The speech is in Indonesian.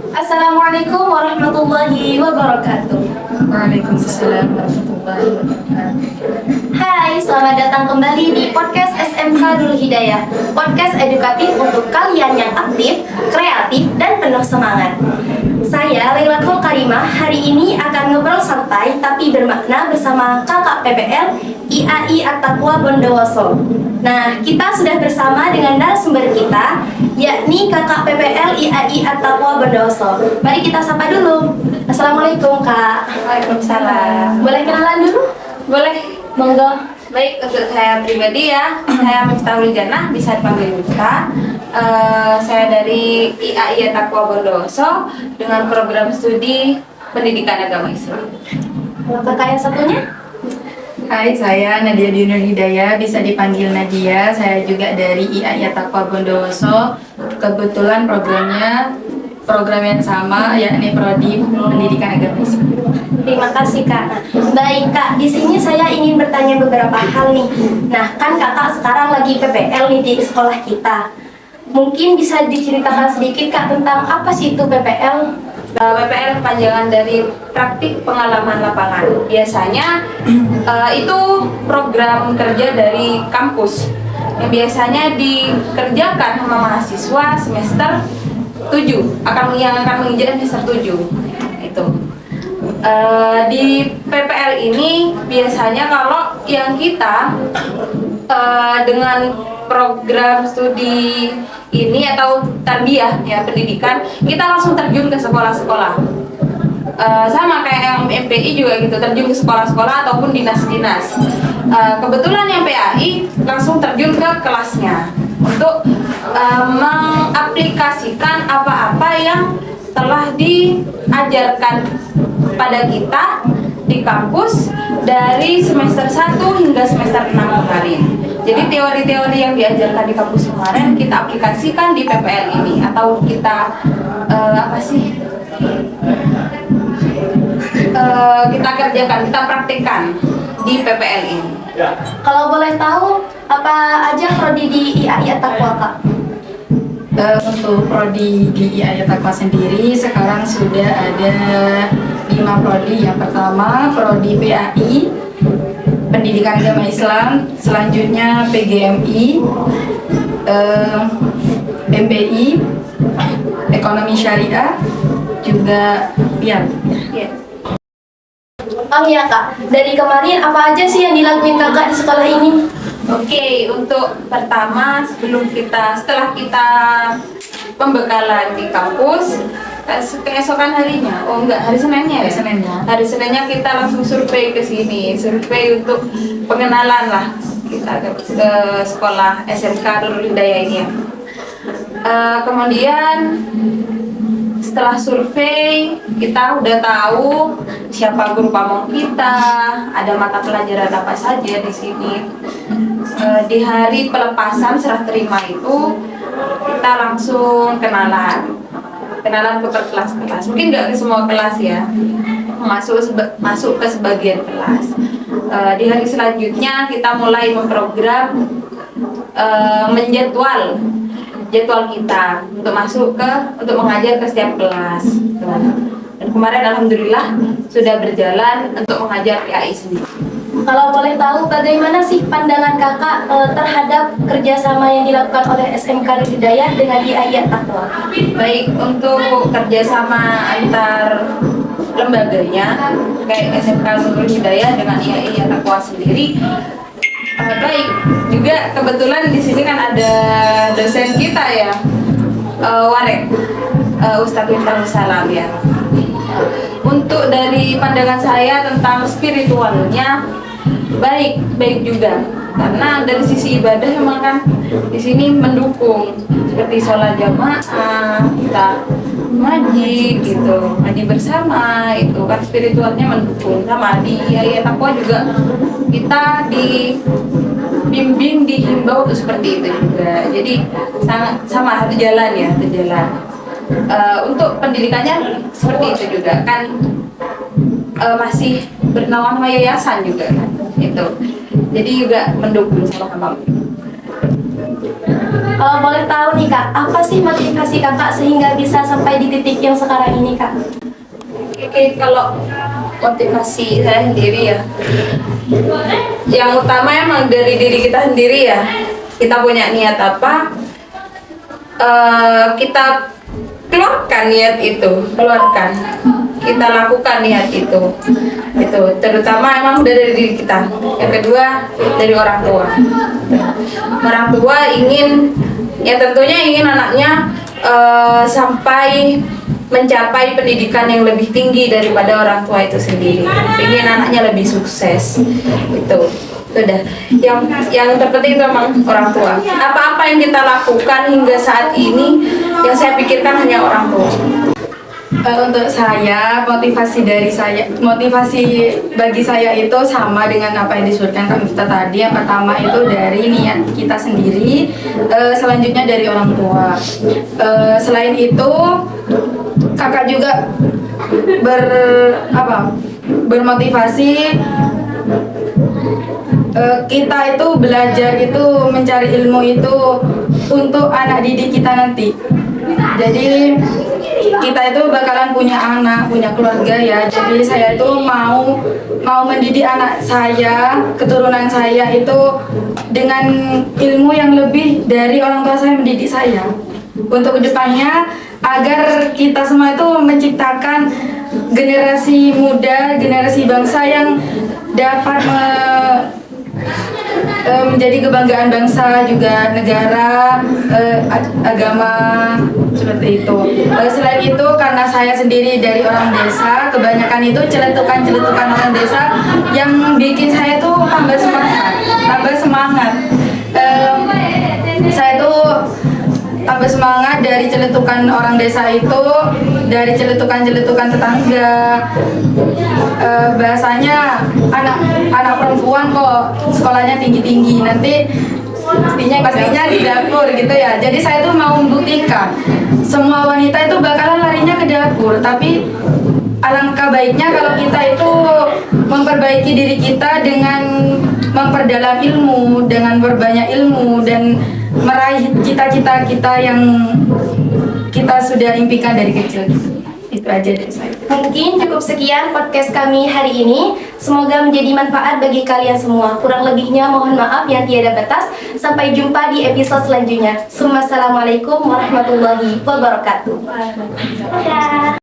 Assalamualaikum warahmatullahi wabarakatuh. Waalaikumsalam warahmatullahi wabarakatuh. Hai, selamat datang kembali di podcast SMK Nurul Hidayah. Podcast edukatif untuk kalian yang aktif, kreatif, dan penuh semangat. Saya Lailatul Karimah hari ini akan ngobrol santai tapi bermakna bersama kakak PPL IAI At-Taqwa Bondowoso. Nah, kita sudah bersama dengan narasumber kita, yakni kakak PPL IAI At-Taqwa Bondowoso. Mari kita sapa dulu. Assalamualaikum Kak. Waalaikumsalam. Boleh kenalan dulu? Boleh. Monggo. Baik, untuk saya pribadi ya, saya Miftahul Jannah, bisa dipanggil Miftah. Saya dari IAI At-Taqwa Bondowoso dengan program studi Pendidikan Agama Islam. Kalau kakak yang satunya? Hai, saya Nadia Dinur Hidayah, bisa dipanggil Nadia. Saya juga dari IAI At-Taqwa Bondowoso. Kebetulan program yang sama, yakni Prodi Pendidikan Agama Islam. Terima kasih Kak. Baik Kak, di sini saya ingin bertanya beberapa hal nih. Nah, kan Kakak sekarang lagi PPL nih di sekolah kita. Mungkin bisa diceritakan sedikit Kak tentang apa sih itu PPL? PPL kepanjangan dari praktik pengalaman lapangan. Biasanya itu program kerja dari kampus yang biasanya dikerjakan sama mahasiswa semester 7 yang akan menginjak semester 7 itu. Di PPL ini biasanya kalau yang kita dengan program studi ini atau tarbiyah ya pendidikan, kita langsung terjun ke sekolah-sekolah. Sama kayak yang MPI juga gitu, terjun ke sekolah-sekolah ataupun dinas-dinas. Kebetulan yang PAI langsung terjun ke kelasnya untuk mengaplikasikan apa-apa yang telah diajarkan pada kita di kampus dari semester 1 hingga semester 6 kemarin. Jadi teori-teori yang diajarkan di kampus kemarin kita aplikasikan di PPL ini, atau kita kita kerjakan, kita praktekkan di PPL ini. Kalau boleh tahu apa aja prodi di IAI At-Taqwa Kak? Untuk Prodi di IAI At-Taqwa sendiri sekarang sudah ada 5 prodi. Yang pertama Prodi PAI Pendidikan Agama Islam, selanjutnya PGMI, MBI, Ekonomi Syariah, juga ya. Oh iya Kak, dari kemarin apa aja sih yang dilakuin Kakak di sekolah ini? Oke, untuk pertama setelah kita pembekalan di kampus, keesokan harinya, hari Seninnya ya? Hari Seninnya kita langsung survei ke sini, survei untuk pengenalan lah kita ke sekolah SMK Nurul Hidayah ini ya. Kemudian setelah survei kita udah tahu siapa guru pamong kita, ada mata pelajaran apa saja di sini. Di hari pelepasan serah terima itu kita langsung kenalan ke kelas-kelas. Mungkin nggak ke semua kelas ya, masuk ke sebagian kelas. Di hari selanjutnya kita mulai memprogram, jadwal kita untuk mengajar ke setiap kelas. Dan kemarin alhamdulillah sudah berjalan untuk mengajar PAI sendiri. Kalau boleh tahu bagaimana sih pandangan Kakak terhadap kerjasama yang dilakukan oleh SMK Nurul Hidayah dengan IAI At-Taqwa? Baik, untuk kerjasama antar lembaganya kayak SMK Nurul Hidayah dengan IAI At-Taqwa sendiri baik. Juga kebetulan di sini kan ada dosen kita ya, Warek, Ustadz Miftahul Salam ya. Untuk dari pandangan saya tentang spiritualnya baik juga, karena dari sisi ibadah memang kan di sini mendukung, seperti sholat jamaah, kita ngaji bersama, itu kan spiritualnya mendukung. Sama di IAI At-Taqwa juga kita dibimbing, dihimbau untuk seperti itu juga. Jadi sama satu jalan ya, untuk pendidikannya seperti itu juga kan, masih bernaung sama yayasan juga kan, itu jadi juga mendukung sama. Kalau boleh tahu nih Kak, apa sih motivasi Kakak sehingga bisa sampai di titik yang sekarang ini Kak? Oke, kalau motivasi saya sendiri ya, yang utama emang dari diri kita sendiri ya. Kita punya niat apa, kita keluarkan niat itu, kita lakukan niat itu. Terutama emang dari diri kita. Yang kedua dari orang tua. Orang tua ingin, ya tentunya ingin anaknya sampai mencapai pendidikan yang lebih tinggi daripada orang tua itu sendiri. Ingin anaknya lebih sukses. Itu udah. Yang terpenting itu memang orang tua. Apa-apa yang kita lakukan hingga saat ini, yang saya pikirkan hanya orang tua. Untuk saya, motivasi bagi saya itu sama dengan apa yang disebutkan Kak Miftah tadi. Yang pertama itu dari niat kita sendiri, selanjutnya dari orang tua. Selain itu, kakak juga bermotivasi kita itu belajar itu, mencari ilmu itu untuk anak didik kita nanti. Jadi kita itu bakalan punya anak, punya keluarga ya. Jadi saya itu mau mendidik anak saya, keturunan saya itu dengan ilmu yang lebih dari orang tua saya mendidik saya. Untuk kedepannya agar kita semua itu menciptakan generasi muda, generasi bangsa yang dapat menjadi kebanggaan bangsa, juga negara, agama, seperti itu. Selain itu, karena saya sendiri dari orang desa, kebanyakan itu celetukan orang desa yang bikin saya tuh tambah semangat. Saya tuh tambah semangat dari celetukan orang desa itu, dari celetukan tetangga. Bahasanya anak perempuan kok sekolahnya tinggi, nanti pastinya di dapur gitu ya. Jadi saya tuh mau membuktikan semua wanita itu bakalan larinya ke dapur, tapi alangkah baiknya kalau kita itu memperbaiki diri kita dengan memperdalam ilmu, dengan berbanyak ilmu, dan meraih cita-cita kita yang kita sudah impikan dari kecil. Itu aja dari saya. Mungkin cukup sekian podcast kami hari ini. Semoga menjadi manfaat bagi kalian semua. Kurang lebihnya mohon maaf yang tiada batas. Sampai jumpa di episode selanjutnya. Assalamualaikum warahmatullahi wabarakatuh. Dadah.